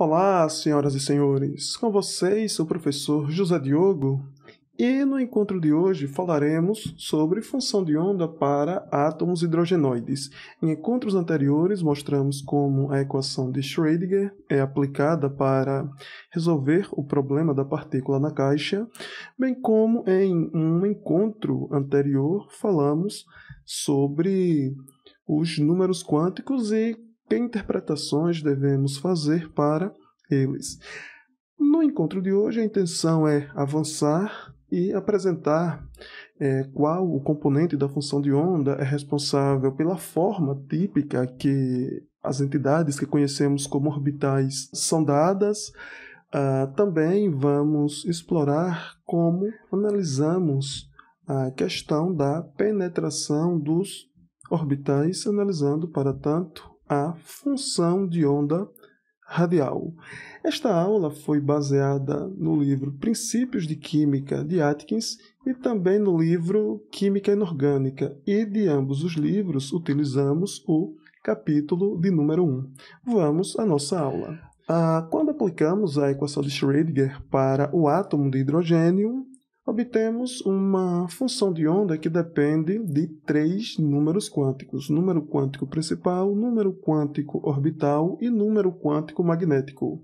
Olá, senhoras e senhores, com vocês o professor José Diogo e no encontro de hoje falaremos sobre função de onda para átomos hidrogenoides. Em encontros anteriores mostramos como a equação de Schrödinger é aplicada para resolver o problema da partícula na caixa, bem como em um encontro anterior falamos sobre os números quânticos e que interpretações devemos fazer para eles. No encontro de hoje, a intenção é avançar e apresentar qual o componente da função de onda é responsável pela forma típica que as entidades que conhecemos como orbitais são dadas. Também vamos explorar como analisamos a questão da penetração dos orbitais, analisando, para tanto, a função de onda radial. Esta aula foi baseada no livro Princípios de Química de Atkins e também no livro Química Inorgânica, e de ambos os livros utilizamos o capítulo de número 1. Vamos à nossa aula. Quando aplicamos a equação de Schrödinger para o átomo de hidrogênio, obtemos uma função de onda que depende de três números quânticos: número quântico principal, número quântico orbital e número quântico magnético.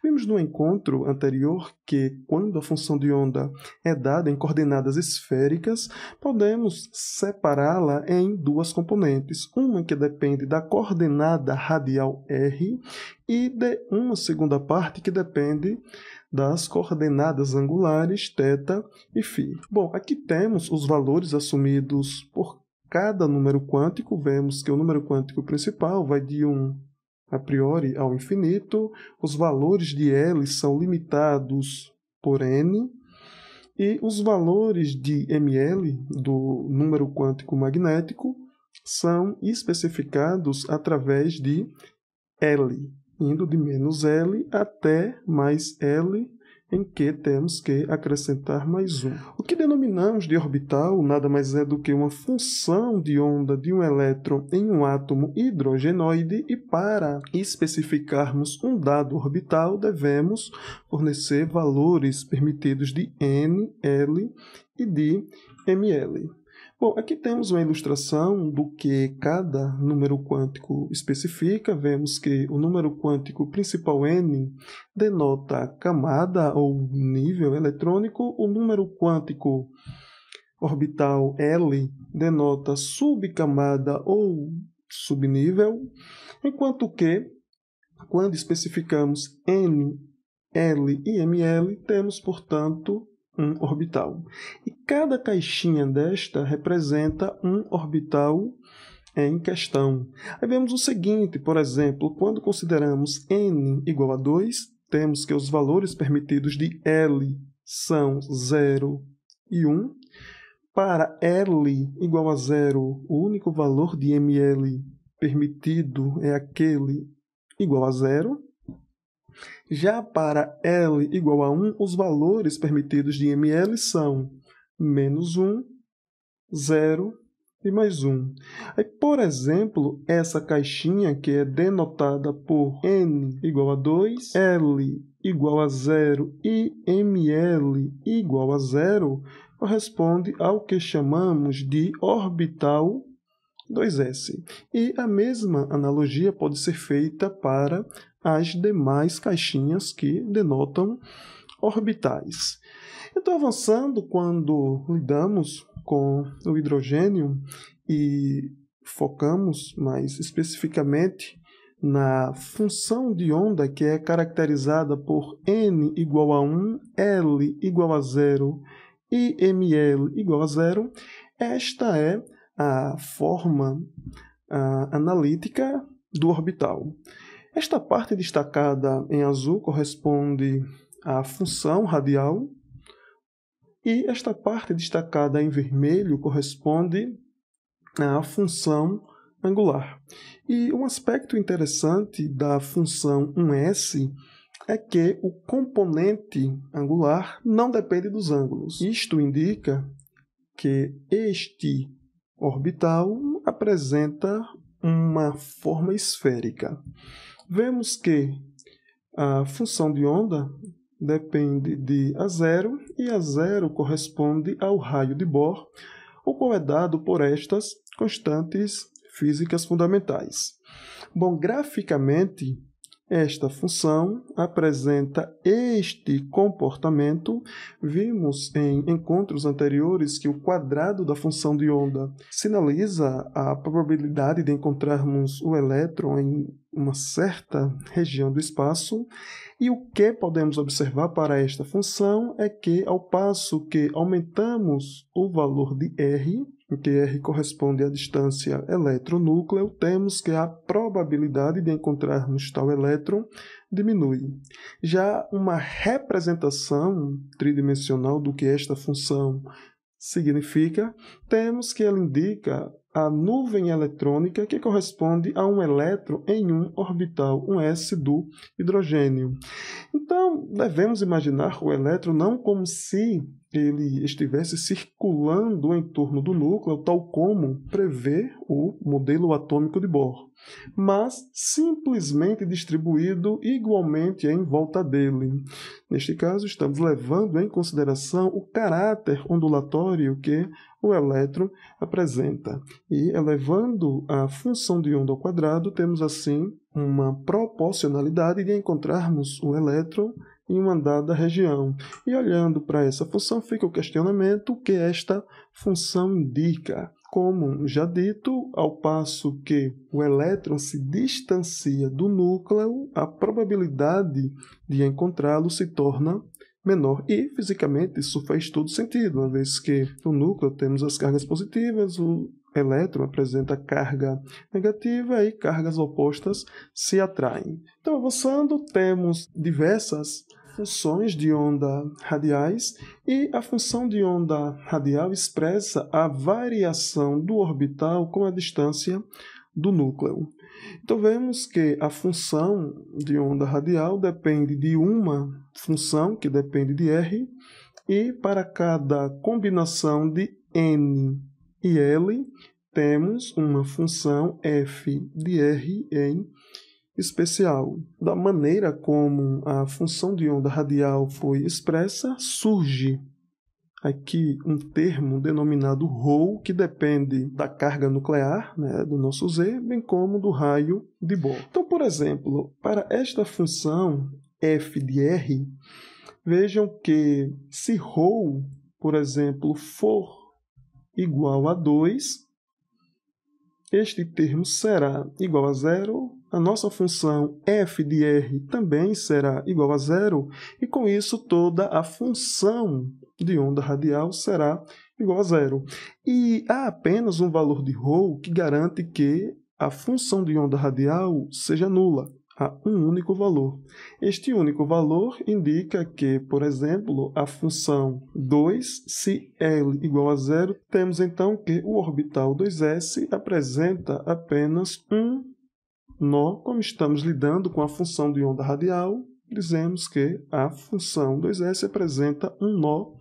Vimos no encontro anterior que, quando a função de onda é dada em coordenadas esféricas, podemos separá-la em duas componentes, uma que depende da coordenada radial r e de uma segunda parte que depende das coordenadas angulares θ e φ. Bom, aqui temos os valores assumidos por cada número quântico. Vemos que o número quântico principal vai de 1 a priori ao infinito, os valores de L são limitados por n, e os valores de ml do número quântico magnético são especificados através de L, indo de menos L até mais L, em que temos que acrescentar mais 1. O que denominamos de orbital nada mais é do que uma função de onda de um elétron em um átomo hidrogenoide, e para especificarmos um dado orbital devemos fornecer valores permitidos de n, L e de ml. Bom, aqui temos uma ilustração do que cada número quântico especifica. Vemos que o número quântico principal n denota camada ou nível eletrônico, o número quântico orbital L denota subcamada ou subnível, enquanto que, quando especificamos n, L e ml, temos, portanto, um orbital. E cada caixinha desta representa um orbital em questão. Aí vemos o seguinte, por exemplo, quando consideramos n igual a 2, temos que os valores permitidos de L são 0 e 1. Para L igual a 0, o único valor de ml permitido é aquele igual a 0. Já para L igual a 1, os valores permitidos de ml são menos 1, 0 e mais 1. Aí, por exemplo, essa caixinha que é denotada por n igual a 2, L igual a 0 e ml igual a 0, corresponde ao que chamamos de orbital 2s. E a mesma analogia pode ser feita para as demais caixinhas que denotam orbitais. Então, avançando, quando lidamos com o hidrogênio e focamos mais especificamente na função de onda, que é caracterizada por n igual a 1, L igual a 0 e ml igual a 0, esta é a forma analítica do orbital. Esta parte destacada em azul corresponde à função radial, e esta parte destacada em vermelho corresponde à função angular. E um aspecto interessante da função 1s é que o componente angular não depende dos ângulos. Isto indica que este orbital apresenta uma forma esférica. Vemos que A função de onda depende de A0 e A0 corresponde ao raio de Bohr, o qual é dado por estas constantes físicas fundamentais. Bom, graficamente, esta função apresenta este comportamento. Vimos em encontros anteriores que o quadrado da função de onda sinaliza a probabilidade de encontrarmos o elétron em uma certa região do espaço. E o que podemos observar para esta função é que, ao passo que aumentamos o valor de R, em que R corresponde à distância elétron-núcleo, temos que a probabilidade de encontrarmos tal elétron diminui. Já uma representação tridimensional do que esta função significa, temos que ela indica a nuvem eletrônica que corresponde a um elétron em um orbital, um s do hidrogênio. Então, devemos imaginar o elétron não como se ele estivesse circulando em torno do núcleo, tal como prevê o modelo atômico de Bohr, mas simplesmente distribuído igualmente em volta dele. Neste caso, estamos levando em consideração o caráter ondulatório que o elétron apresenta. E elevando a função de onda ao quadrado, temos assim uma proporcionalidade de encontrarmos o elétron em uma dada região. E olhando para essa função, fica o questionamento: o que esta função indica? Como já dito, ao passo que o elétron se distancia do núcleo, a probabilidade de encontrá-lo se torna menor. E, fisicamente, isso faz todo sentido, uma vez que no núcleo temos as cargas positivas, o elétron apresenta carga negativa e cargas opostas se atraem. Então, avançando, temos diversas funções de onda radiais, e a função de onda radial expressa a variação do orbital com a distância do núcleo. Então, vemos que a função de onda radial depende de uma função, que depende de R, e para cada combinação de N e L, temos uma função f de R em especial. Da maneira como a função de onda radial foi expressa, surge aqui um termo denominado ρ, que depende da carga nuclear, do nosso Z, bem como do raio de Bohr. Então, por exemplo, para esta função f de R, vejam que se ρ, por exemplo, for igual a 2, este termo será igual a zero, a nossa função f de R também será igual a zero, e com isso toda a função de onda radial será igual a zero. E há apenas um valor de ρ que garante que a função de onda radial seja nula. Há um único valor. Este único valor indica que, por exemplo, a função 2, se L igual a zero, temos então que o orbital 2s apresenta apenas um nó. Como estamos lidando com a função de onda radial, dizemos que a função 2s apresenta um nó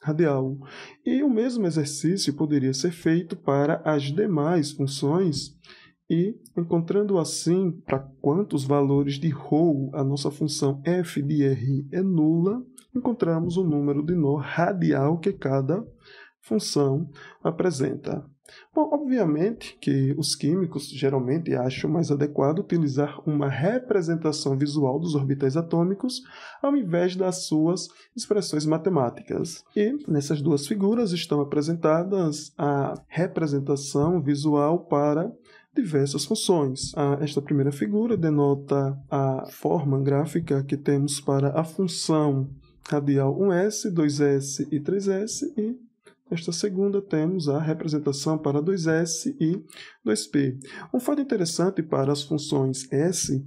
radial. E o mesmo exercício poderia ser feito para as demais funções, e encontrando assim para quantos valores de ρ a nossa função f de R é nula, encontramos o número de nó radial que cada função apresenta. Bom, obviamente que os químicos geralmente acham mais adequado utilizar uma representação visual dos orbitais atômicos ao invés das suas expressões matemáticas. E nessas duas figuras estão apresentadas a representação visual para diversas funções. Esta primeira figura denota a forma gráfica que temos para a função radial 1s, 2s e 3s, e esta segunda temos a representação para 2s e 2p. Um fato interessante para as funções s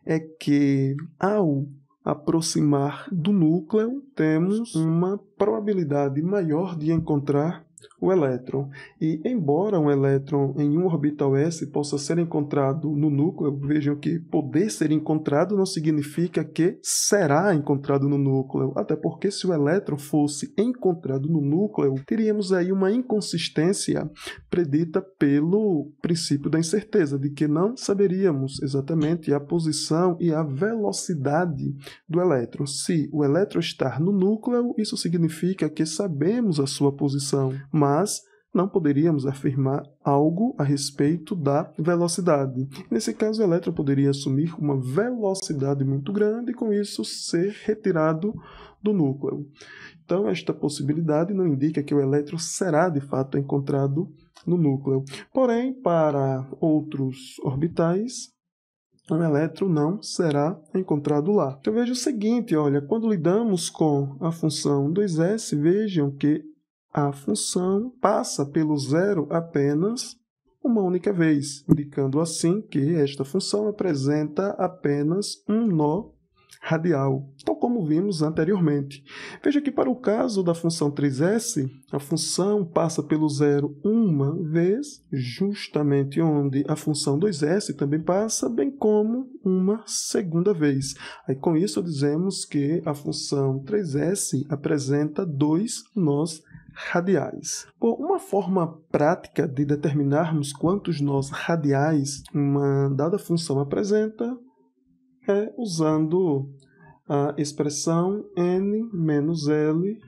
é que, ao aproximar do núcleo, temos uma probabilidade maior de encontrar o elétron. E, embora um elétron em um orbital s possa ser encontrado no núcleo, vejam que poder ser encontrado não significa que será encontrado no núcleo, até porque se o elétron fosse encontrado no núcleo, teríamos aí uma inconsistência predita pelo princípio da incerteza, de que não saberíamos exatamente a posição e a velocidade do elétron. Se o elétron estar no núcleo, isso significa que sabemos a sua posição, mas não poderíamos afirmar algo a respeito da velocidade. Nesse caso, o elétron poderia assumir uma velocidade muito grande e, com isso, ser retirado do núcleo. Então, esta possibilidade não indica que o elétron será, de fato, encontrado no núcleo. Porém, para outros orbitais, o elétron não será encontrado lá. Então, veja o seguinte, olha, quando lidamos com a função 2s, vejam que a função passa pelo zero apenas uma única vez, indicando assim que esta função apresenta apenas um nó radial, tal como vimos anteriormente. Veja que para o caso da função 3s, a função passa pelo zero uma vez, justamente onde a função 2s também passa, bem como uma segunda vez. Aí, com isso, dizemos que a função 3s apresenta dois nós radiais. Bom, uma forma prática de determinarmos quantos nós radiais uma dada função apresenta é usando a expressão n menos L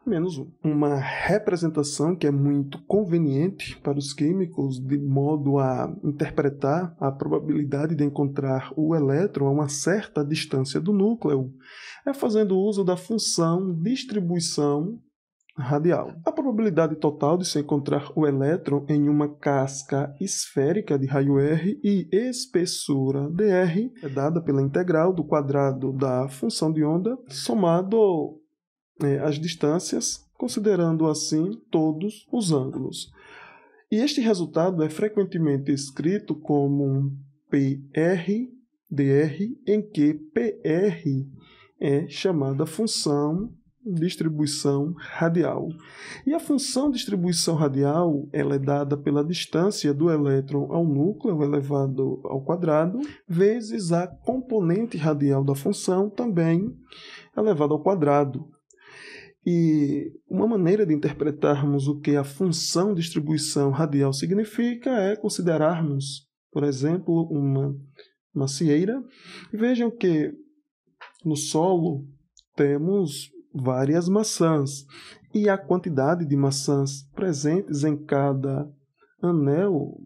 menos 1. Uma representação que é muito conveniente para os químicos, de modo a interpretar a probabilidade de encontrar o elétron a uma certa distância do núcleo, é fazendo uso da função distribuição radial. A probabilidade total de se encontrar o elétron em uma casca esférica de raio R e espessura dr é dada pela integral do quadrado da função de onda somado as distâncias, considerando assim todos os ângulos. E este resultado é frequentemente escrito como um PR/dr, em que PR é chamada função distribuição radial. E a função distribuição radial ela é dada pela distância do elétron ao núcleo elevado ao quadrado, vezes a componente radial da função, também elevado ao quadrado. E uma maneira de interpretarmos o que a função distribuição radial significa é considerarmos, por exemplo, uma macieira. Vejam que no solo temos várias maçãs, e a quantidade de maçãs presentes em cada anel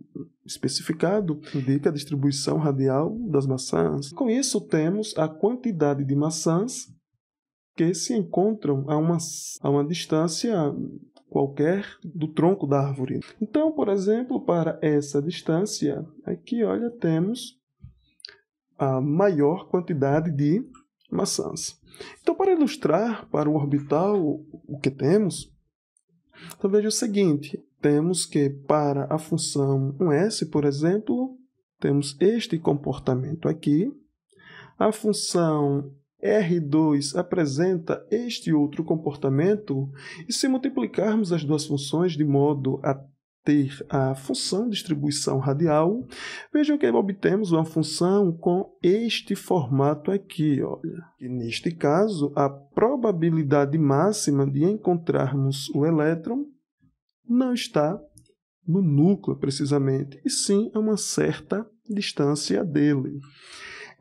especificado indica a distribuição radial das maçãs. Com isso, temos a quantidade de maçãs que se encontram a uma distância qualquer do tronco da árvore. Então, por exemplo, para essa distância, aqui, olha, temos a maior quantidade de maçãs. Então, para ilustrar para o orbital o que temos, então veja o seguinte, temos que para a função 1s, por exemplo, temos este comportamento aqui, a função R2 apresenta este outro comportamento, e se multiplicarmos as duas funções de modo a ter a função distribuição radial, vejam que obtemos uma função com este formato aqui, olha. E neste caso, a probabilidade máxima de encontrarmos o elétron não está no núcleo, precisamente, e sim a uma certa distância dele.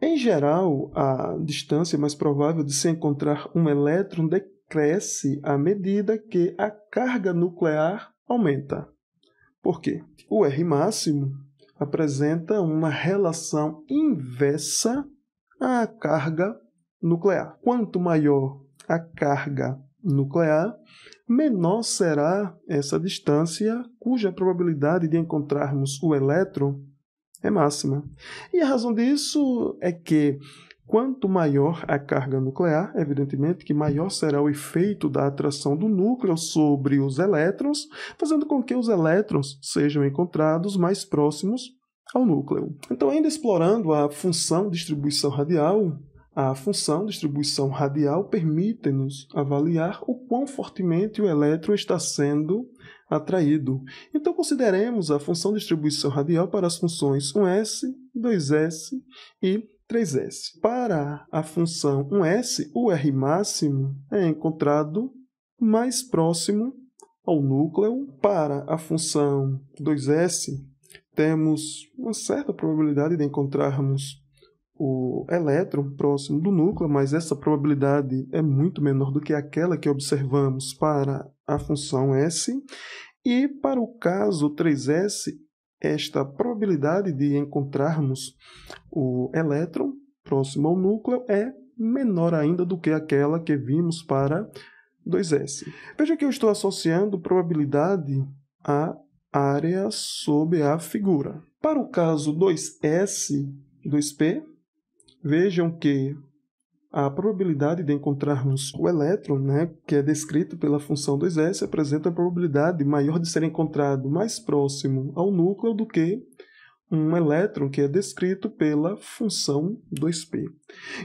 Em geral, a distância mais provável de se encontrar um elétron decresce à medida que a carga nuclear aumenta. Por quê? O R máximo apresenta uma relação inversa à carga nuclear. Quanto maior a carga nuclear, menor será essa distância cuja probabilidade de encontrarmos o elétron é máxima. E a razão disso é que quanto maior a carga nuclear, evidentemente que maior será o efeito da atração do núcleo sobre os elétrons, fazendo com que os elétrons sejam encontrados mais próximos ao núcleo. Então, ainda explorando a função distribuição radial, a função distribuição radial permite-nos avaliar o quão fortemente o elétron está sendo atraído. Então, consideremos a função de distribuição radial para as funções 1s, 2s e 3s. Para a função 1s, o R máximo é encontrado mais próximo ao núcleo. Para a função 2s, temos uma certa probabilidade de encontrarmos o elétron próximo do núcleo, mas essa probabilidade é muito menor do que aquela que observamos para a função S. E para o caso 3s, esta probabilidade de encontrarmos o elétron próximo ao núcleo é menor ainda do que aquela que vimos para 2s. Veja que eu estou associando probabilidade à área sob a figura. Para o caso 2s e 2p, vejam que a probabilidade de encontrarmos o elétron, que é descrito pela função 2s, apresenta a probabilidade maior de ser encontrado mais próximo ao núcleo do que um elétron que é descrito pela função 2p.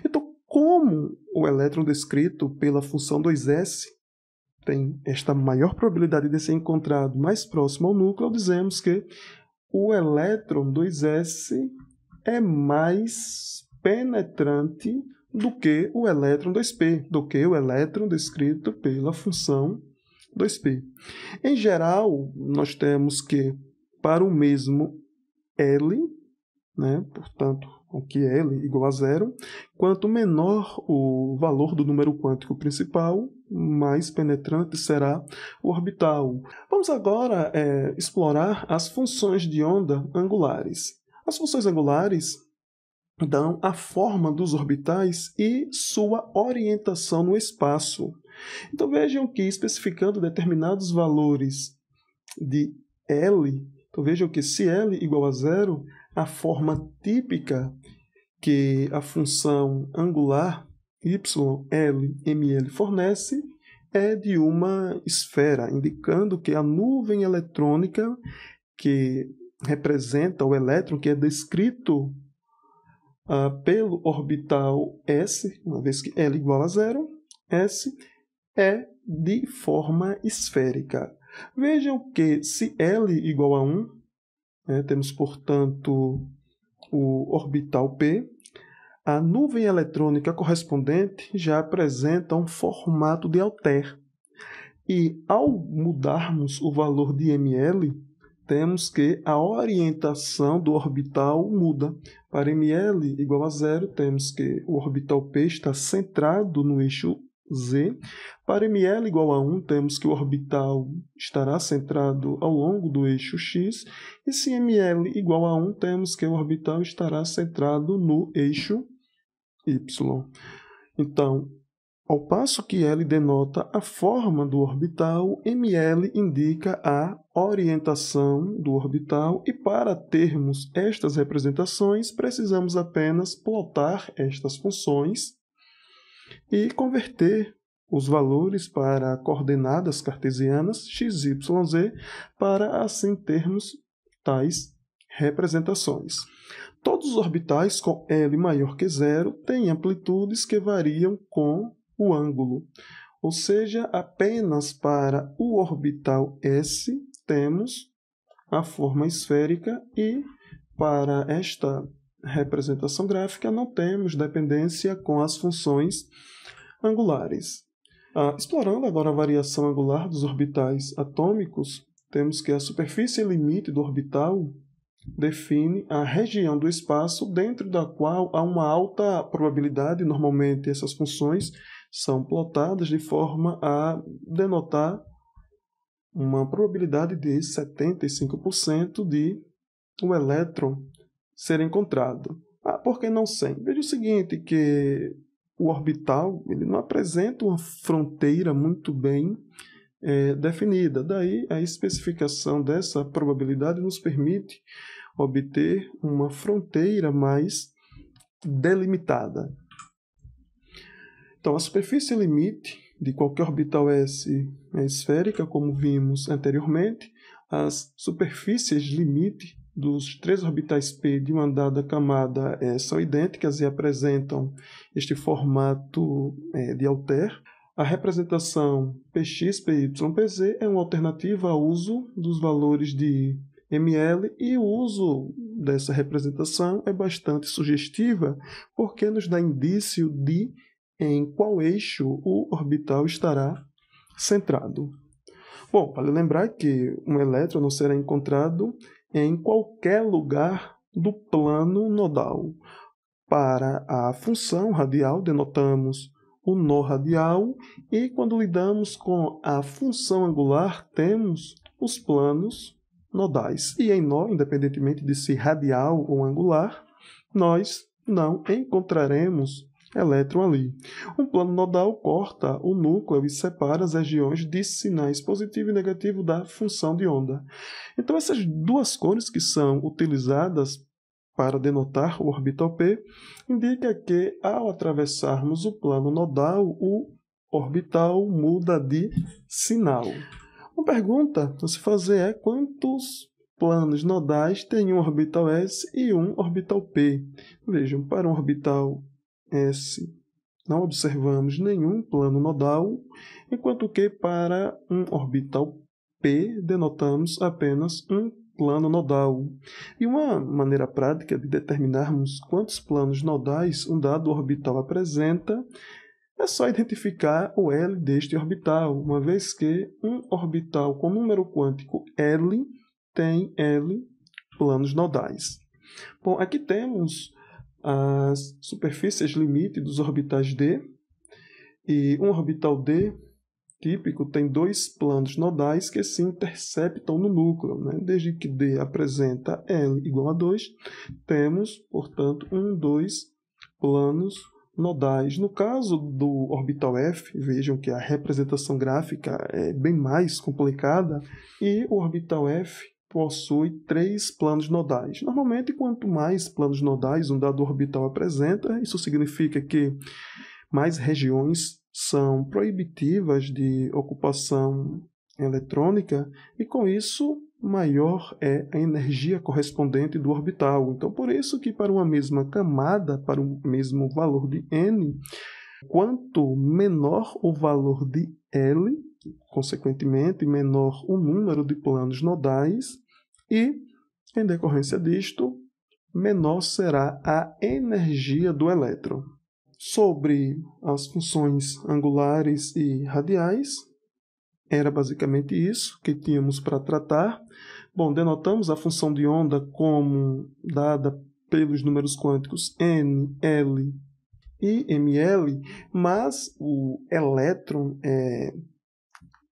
Então, como o elétron descrito pela função 2s tem esta maior probabilidade de ser encontrado mais próximo ao núcleo, dizemos que o elétron 2s é mais penetrante do que o elétron 2p, do que o elétron descrito pela função 2p. Em geral, nós temos que, para o mesmo L, portanto, aqui L igual a zero, quanto menor o valor do número quântico principal, mais penetrante será o orbital. Vamos agora explorar as funções de onda angulares. As funções angulares dão a forma dos orbitais e sua orientação no espaço. Então vejam que, especificando determinados valores de L, então vejam que se L igual a zero, a forma típica que a função angular YLML fornece é de uma esfera, indicando que a nuvem eletrônica que representa o elétron, que é descrito pelo orbital S, uma vez que L igual a zero, S é de forma esférica. Vejam que se L igual a 1, temos, portanto, o orbital P, a nuvem eletrônica correspondente já apresenta um formato de Altair. E ao mudarmos o valor de ml, temos que a orientação do orbital muda. Para ml igual a zero, temos que o orbital P está centrado no eixo Z. Para ml igual a 1, temos que o orbital estará centrado ao longo do eixo X. E se ml igual a 1, temos que o orbital estará centrado no eixo Y. Então, ao passo que L denota a forma do orbital, ml indica a orientação do orbital, e para termos estas representações, precisamos apenas plotar estas funções e converter os valores para coordenadas cartesianas x, y, z, para assim termos tais representações. Todos os orbitais com L maior que zero têm amplitudes que variam com o ângulo, ou seja, apenas para o orbital S temos a forma esférica e para esta representação gráfica não temos dependência com as funções angulares. Explorando agora a variação angular dos orbitais atômicos, temos que a superfície limite do orbital define a região do espaço dentro da qual há uma alta probabilidade, normalmente essas funções são plotadas de forma a denotar uma probabilidade de 75% de o elétron ser encontrado. Por que não 100? Veja o seguinte, que o orbital ele não apresenta uma fronteira muito bem definida. Daí, a especificação dessa probabilidade nos permite obter uma fronteira mais delimitada. Então, a superfície limite de qualquer orbital S é esférica, como vimos anteriormente. As superfícies limite dos três orbitais P de uma dada camada são idênticas e apresentam este formato de Altair. A representação Px, Py, Pz é uma alternativa ao uso dos valores de ml e o uso dessa representação é bastante sugestiva porque nos dá indício de em qual eixo o orbital estará centrado. Bom, vale lembrar que um elétron não será encontrado em qualquer lugar do plano nodal. Para a função radial, denotamos o nó radial, e quando lidamos com a função angular, temos os planos nodais. E em nó, independentemente de ser radial ou angular, nós não encontraremos elétron ali. Um plano nodal corta o núcleo e separa as regiões de sinais positivo e negativo da função de onda. Então, essas duas cores que são utilizadas para denotar o orbital P, indica que, ao atravessarmos o plano nodal, o orbital muda de sinal. Uma pergunta a se fazer é quantos planos nodais tem um orbital S e um orbital P? Vejam, para um orbital S não observamos nenhum plano nodal, enquanto que para um orbital P denotamos apenas um plano nodal. E uma maneira prática de determinarmos quantos planos nodais um dado orbital apresenta é só identificar o L deste orbital, uma vez que um orbital com número quântico L tem L planos nodais. Bom, aqui temos as superfícies limite dos orbitais D, e um orbital D típico tem dois planos nodais que se interceptam no núcleo. Desde que D apresenta L igual a 2, temos, portanto, dois planos nodais. No caso do orbital F, vejam que a representação gráfica é bem mais complicada, e o orbital F possui 3 planos nodais. Normalmente, quanto mais planos nodais um dado orbital apresenta, isso significa que mais regiões são proibitivas de ocupação eletrônica, e com isso maior é a energia correspondente do orbital. Então, por isso que para uma mesma camada, para um mesmo valor de n, quanto menor o valor de L, consequentemente menor o número de planos nodais, e, em decorrência disto, menor será a energia do elétron. Sobre as funções angulares e radiais, era basicamente isso que tínhamos para tratar. Bom, denotamos a função de onda como dada pelos números quânticos n, L e ml, mas o elétron é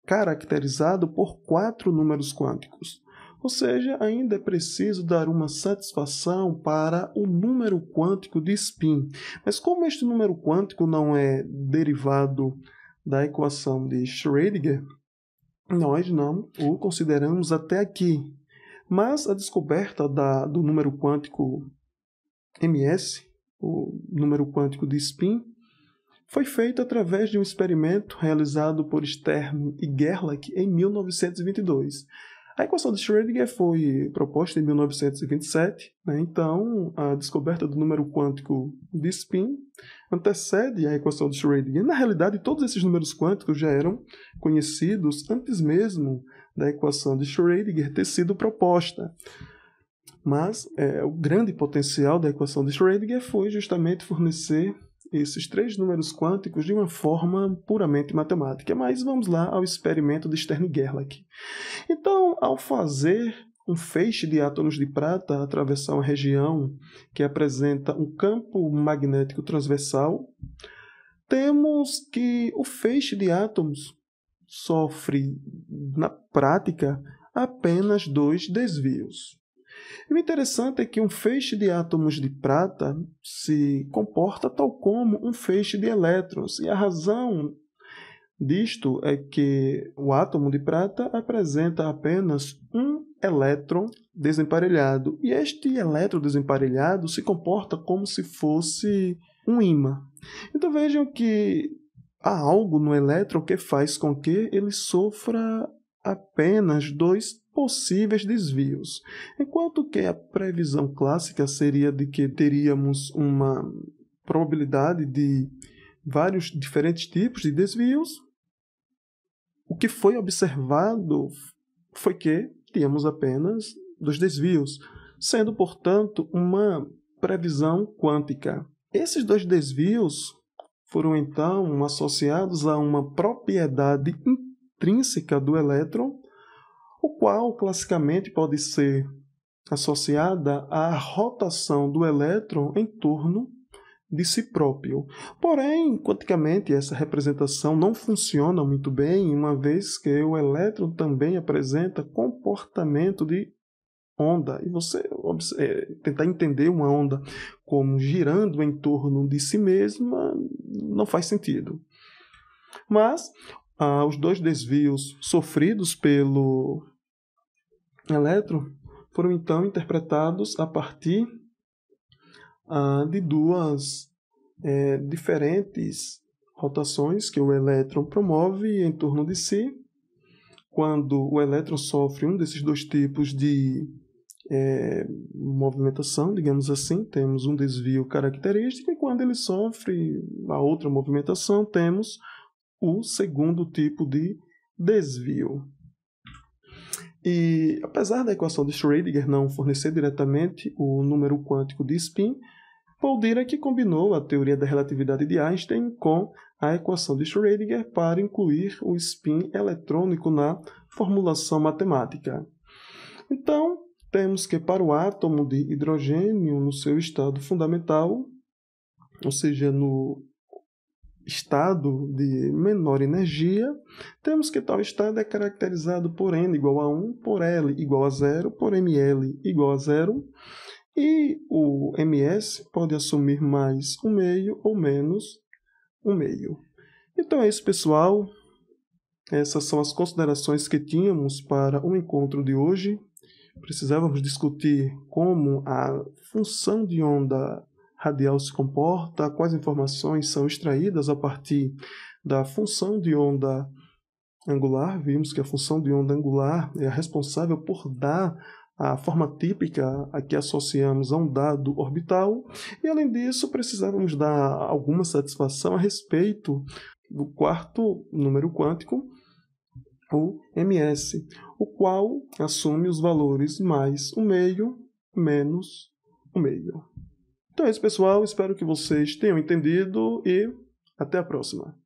caracterizado por 4 números quânticos. Ou seja, ainda é preciso dar uma satisfação para o número quântico de spin. Mas como este número quântico não é derivado da equação de Schrödinger, nós não o consideramos até aqui. Mas a descoberta do número quântico ms, o número quântico de spin, foi feita através de um experimento realizado por Stern e Gerlach em 1922. A equação de Schrödinger foi proposta em 1927, então a descoberta do número quântico de spin antecede a equação de Schrödinger. Na realidade, todos esses números quânticos já eram conhecidos antes mesmo da equação de Schrödinger ter sido proposta. Mas o grande potencial da equação de Schrödinger foi justamente fornecer esses 3 números quânticos de uma forma puramente matemática. Mas vamos lá ao experimento de Stern e Gerlach. Então, ao fazer um feixe de átomos de prata atravessar uma região que apresenta um campo magnético transversal, temos que o feixe de átomos sofre, na prática, apenas 2 desvios. E o interessante é que um feixe de átomos de prata se comporta tal como um feixe de elétrons, e a razão disto é que o átomo de prata apresenta apenas um elétron desemparelhado, e este elétron desemparelhado se comporta como se fosse um ímã. Então vejam que há algo no elétron que faz com que ele sofra apenas 2 possíveis desvios, enquanto que a previsão clássica seria de que teríamos uma probabilidade de vários diferentes tipos de desvios, o que foi observado foi que tínhamos apenas 2 desvios, sendo, portanto, uma previsão quântica. Esses 2 desvios foram, então, associados a uma propriedade intrínseca do elétron, o qual, classicamente, pode ser associada à rotação do elétron em torno de si próprio. Porém, quanticamente, essa representação não funciona muito bem, uma vez que o elétron também apresenta comportamento de onda. E você tentar entender uma onda como girando em torno de si mesma não faz sentido. Mas os 2 desvios sofridos pelo elétron foram então interpretados a partir de 2 diferentes rotações que o elétron promove em torno de si. Quando o elétron sofre um desses 2 tipos de movimentação, digamos assim, temos um desvio característico, e quando ele sofre a outra movimentação, temos o segundo tipo de desvio. E apesar da equação de Schrödinger não fornecer diretamente o número quântico de spin, Paul Dirac combinou a teoria da relatividade de Einstein com a equação de Schrödinger para incluir o spin eletrônico na formulação matemática. Então, temos que para o átomo de hidrogênio no seu estado fundamental, ou seja, no estado de menor energia, temos que tal estado é caracterizado por n igual a 1, por L igual a 0, por ml igual a 0, e o ms pode assumir mais 1 meio ou menos 1 meio. Então é isso, pessoal. Essas são as considerações que tínhamos para o encontro de hoje. Precisávamos discutir como a função de onda radial se comporta, quais informações são extraídas a partir da função de onda angular. Vimos que a função de onda angular é a responsável por dar a forma típica a que associamos a um dado orbital, e além disso precisávamos dar alguma satisfação a respeito do 4º número quântico, o ms, o qual assume os valores mais 1 meio menos 1 meio. Então é isso, pessoal. Espero que vocês tenham entendido e até a próxima.